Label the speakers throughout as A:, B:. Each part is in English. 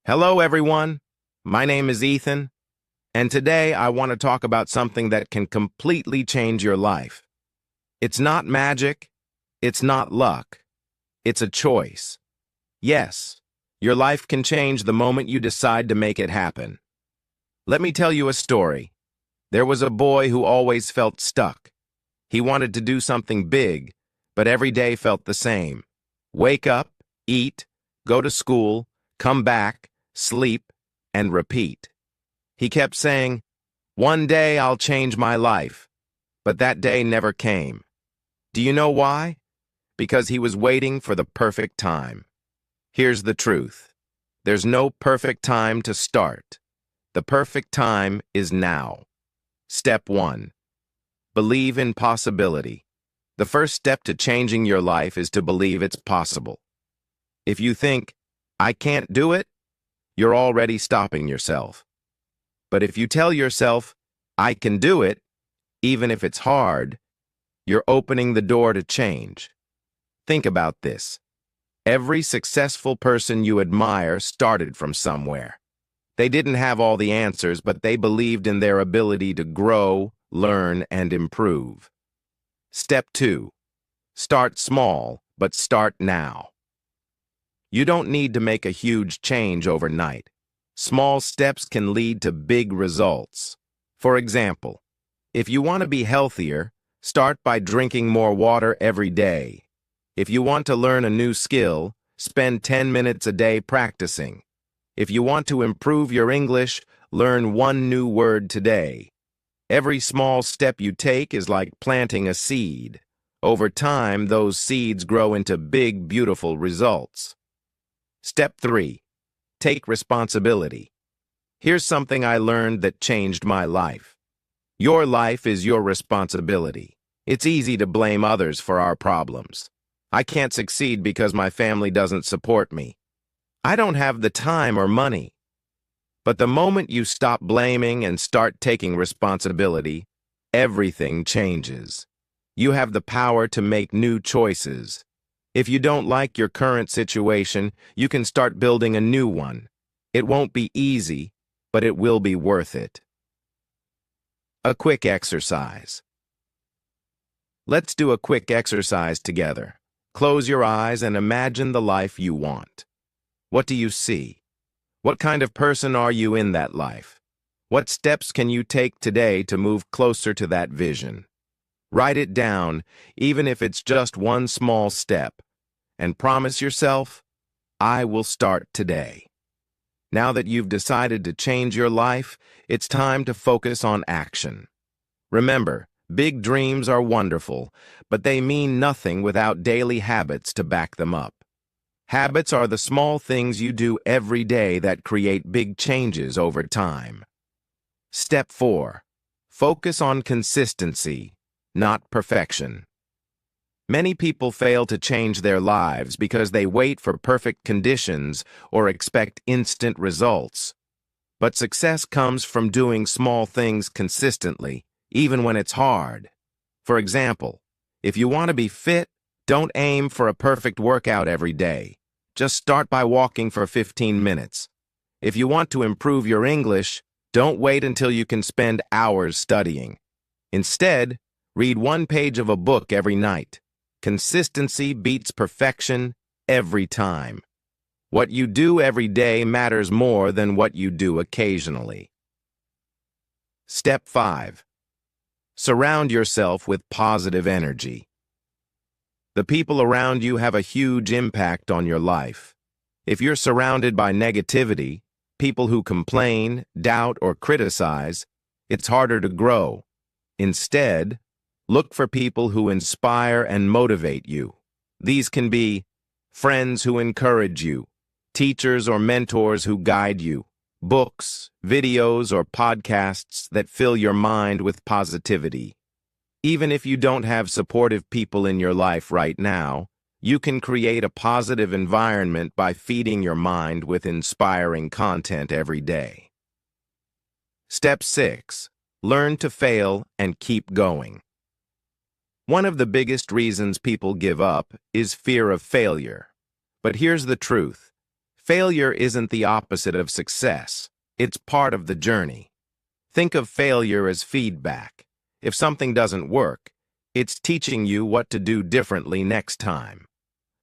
A: Hello, everyone. My name is Ethan, and today I want to talk about something that can completely change your life. It's not magic, it's not luck, it's a choice. Yes, your life can change the moment you decide to make it happen. Let me tell you a story. There was a boy who always felt stuck. He wanted to do something big, but every day felt the same. Wake up, eat, go to school, come back, sleep, and repeat. He kept saying, "One day I'll change my life," but that day never came. Do you know why? Because he was waiting for the perfect time. Here's the truth. There's no perfect time to start. The perfect time is now. Step 1. Believe in possibility. The first step to changing your life is to believe it's possible. If you think, "I can't do it," you're already stopping yourself. But if you tell yourself, "I can do it," even if it's hard, you're opening the door to change. Think about this. Every successful person you admire started from somewhere. They didn't have all the answers, but they believed in their ability to grow, learn, and improve. Step 2. Start small, but start now. You don't need to make a huge change overnight. Small steps can lead to big results. For example, if you want to be healthier, start by drinking more water every day. If you want to learn a new skill, spend 10 minutes a day practicing. If you want to improve your English, learn one new word today. Every small step you take is like planting a seed. Over time, those seeds grow into big, beautiful results. Step 3. Take responsibility. Here's something I learned that changed my life. Your life is your responsibility. It's easy to blame others for our problems. I can't succeed because my family doesn't support me. I don't have the time or money. But the moment you stop blaming and start taking responsibility, everything changes. You have the power to make new choices. If you don't like your current situation, you can start building a new one. It won't be easy, but it will be worth it. A quick exercise. Let's do a quick exercise together. Close your eyes and imagine the life you want. What do you see? What kind of person are you in that life? What steps can you take today to move closer to that vision? Write it down, even if it's just one small step, and promise yourself, "I will start today." Now that you've decided to change your life, it's time to focus on action. Remember, big dreams are wonderful, but they mean nothing without daily habits to back them up. Habits are the small things you do every day that create big changes over time. Step 4. Focus on consistency, not perfection. Many people fail to change their lives because they wait for perfect conditions or expect instant results. But success comes from doing small things consistently, even when it's hard. For example, if you want to be fit, don't aim for a perfect workout every day. Just start by walking for 15 minutes. If you want to improve your English, don't wait until you can spend hours studying. Instead, read one page of a book every night. Consistency beats perfection every time. What you do every day matters more than what you do occasionally. Step 5. Surround yourself with positive energy. The people around you have a huge impact on your life. If you're surrounded by negativity, people who complain, doubt, or criticize, it's harder to grow. Instead, look for people who inspire and motivate you. These can be friends who encourage you, teachers or mentors who guide you, books, videos, or podcasts that fill your mind with positivity. Even if you don't have supportive people in your life right now, you can create a positive environment by feeding your mind with inspiring content every day. Step 6. Learn to fail and keep going. One of the biggest reasons people give up is fear of failure. But here's the truth. Failure isn't the opposite of success. It's part of the journey. Think of failure as feedback. If something doesn't work, it's teaching you what to do differently next time.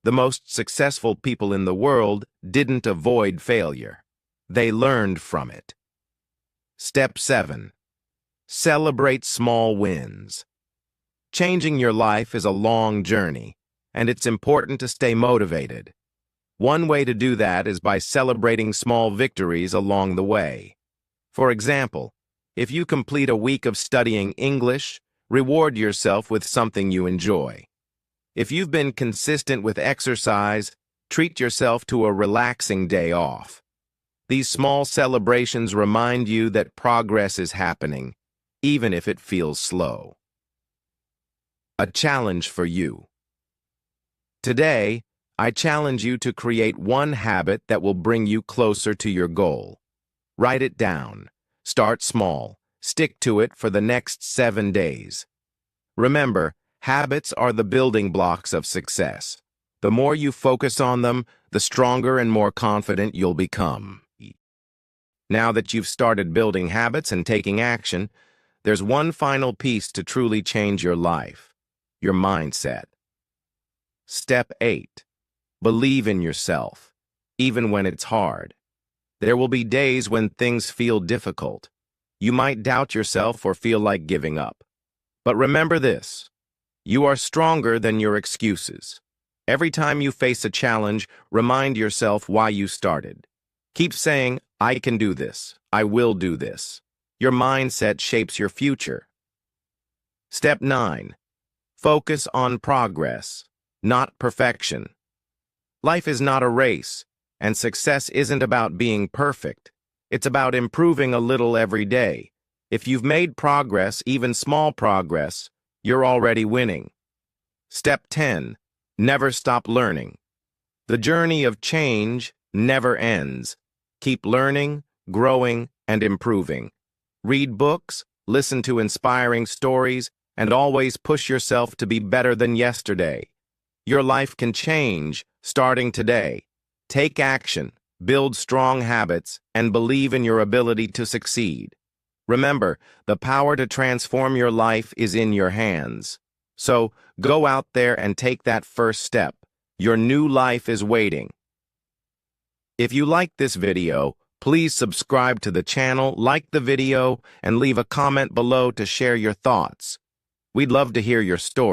A: The most successful people in the world didn't avoid failure. They learned from it. Step 7. Celebrate small wins. Changing your life is a long journey, and it's important to stay motivated. One way to do that is by celebrating small victories along the way. For example, if you complete a week of studying English, reward yourself with something you enjoy. If you've been consistent with exercise, treat yourself to a relaxing day off. These small celebrations remind you that progress is happening, even if it feels slow. A challenge for you. Today, I challenge you to create one habit that will bring you closer to your goal. Write it down. Start small. Stick to it for the next 7 days. Remember, habits are the building blocks of success. The more you focus on them, the stronger and more confident you'll become. Now that you've started building habits and taking action, there's one final piece to truly change your life: your mindset. Step 8. Believe in yourself, even when it's hard. There will be days when things feel difficult. You might doubt yourself or feel like giving up. But remember this: you are stronger than your excuses. Every time you face a challenge, remind yourself why you started. Keep saying, "I can do this. I will do this." Your mindset shapes your future. Step 9. Focus on progress, not perfection. Life is not a race, and success isn't about being perfect. It's about improving a little every day. If you've made progress, even small progress, you're already winning. Step 10. Never stop learning. The journey of change never ends. Keep learning, growing, and improving. Read books, listen to inspiring stories, and always push yourself to be better than yesterday. Your life can change starting today. Take action, build strong habits, and believe in your ability to succeed. Remember, the power to transform your life is in your hands. So, go out there and take that first step. Your new life is waiting. If you liked this video, please subscribe to the channel, like the video, and leave a comment below to share your thoughts. We'd love to hear your story.